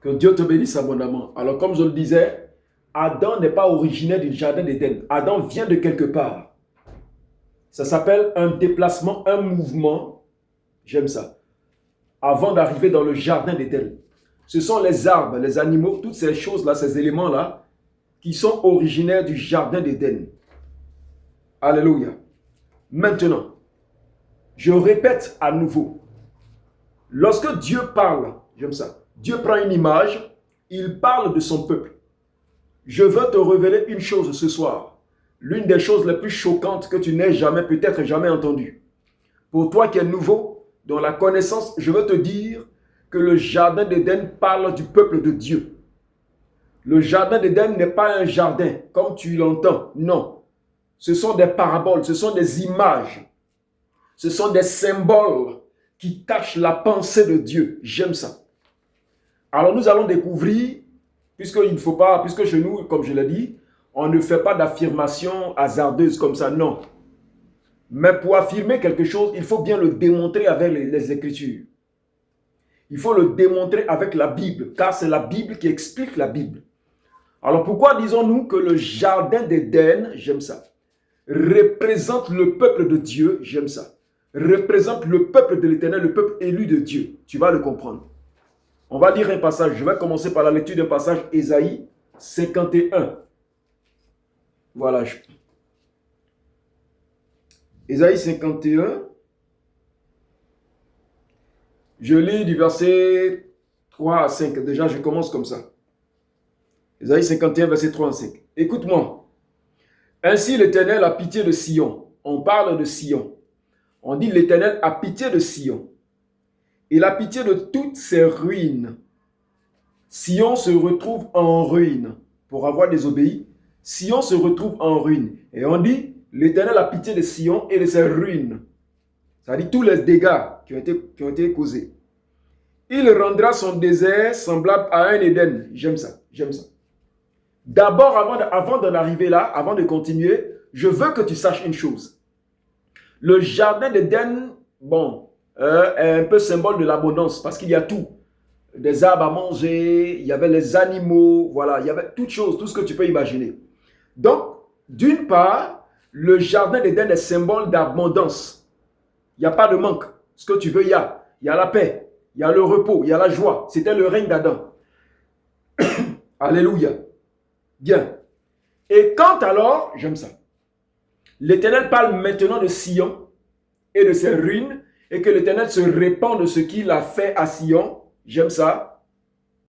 Que Dieu te bénisse abondamment. Alors, comme je le disais, Adam n'est pas originaire du jardin d'Éden. Adam vient de quelque part. Ça s'appelle un déplacement, un mouvement. J'aime ça. Avant d'arriver dans le jardin d'Éden. Ce sont les arbres, les animaux, toutes ces choses-là, ces éléments-là, qui sont originaires du jardin d'Éden. Alléluia. Maintenant, je répète à nouveau. Lorsque Dieu parle, j'aime ça, Dieu prend une image, il parle de son peuple. Je veux te révéler une chose ce soir. L'une des choses les plus choquantes que tu n'aies jamais, peut-être jamais entendues. Pour toi qui es nouveau, dans la connaissance, je veux te dire que le jardin d'Éden parle du peuple de Dieu. Le jardin d'Éden n'est pas un jardin, comme tu l'entends. Non. Ce sont des paraboles, ce sont des images. Ce sont des symboles qui cachent la pensée de Dieu. J'aime ça. Alors nous allons découvrir, puisque chez nous, comme je l'ai dit, on ne fait pas d'affirmation hasardeuse comme ça, non. Mais pour affirmer quelque chose, il faut bien le démontrer avec les Écritures. Il faut le démontrer avec la Bible, car c'est la Bible qui explique la Bible. Alors pourquoi disons-nous que le jardin d'Éden, j'aime ça, représente le peuple de Dieu, j'aime ça, représente le peuple de l'Éternel, le peuple élu de Dieu. Tu vas le comprendre. On va lire un passage. Je vais commencer par la lecture d'un passage, Ésaïe 51. Voilà. Ésaïe 51. Je lis du verset 3 à 5. Déjà, je commence comme ça. Ésaïe 51, verset 3 à 5. Écoute-moi. Ainsi l'Éternel a pitié de Sion. On parle de Sion. On dit l'Éternel a pitié de Sion. Il a pitié de toutes ses ruines. Sion se retrouve en ruine. Pour avoir désobéi, Sion se retrouve en ruine. Et on dit, l'Éternel a pitié de Sion et de ses ruines. Ça dit tous les dégâts qui ont été causés. Il rendra son désert semblable à un Éden. J'aime ça, j'aime ça. D'abord, avant d'en arriver là, avant de continuer, je veux que tu saches une chose. Le jardin d'Éden, est un peu symbole de l'abondance parce qu'il y a tout. Des arbres à manger, il y avait les animaux, voilà, il y avait toutes choses, tout ce que tu peux imaginer. Donc, d'une part, le jardin d'Éden est symbole d'abondance. Il n'y a pas de manque. Ce que tu veux, il y a. Il y a la paix, il y a le repos, il y a la joie. C'était le règne d'Adam. Alléluia. Bien. Et quand alors, j'aime ça, l'Éternel parle maintenant de Sion et de ses ruines, et que l'Éternel se répand de ce qu'il a fait à Sion, j'aime ça,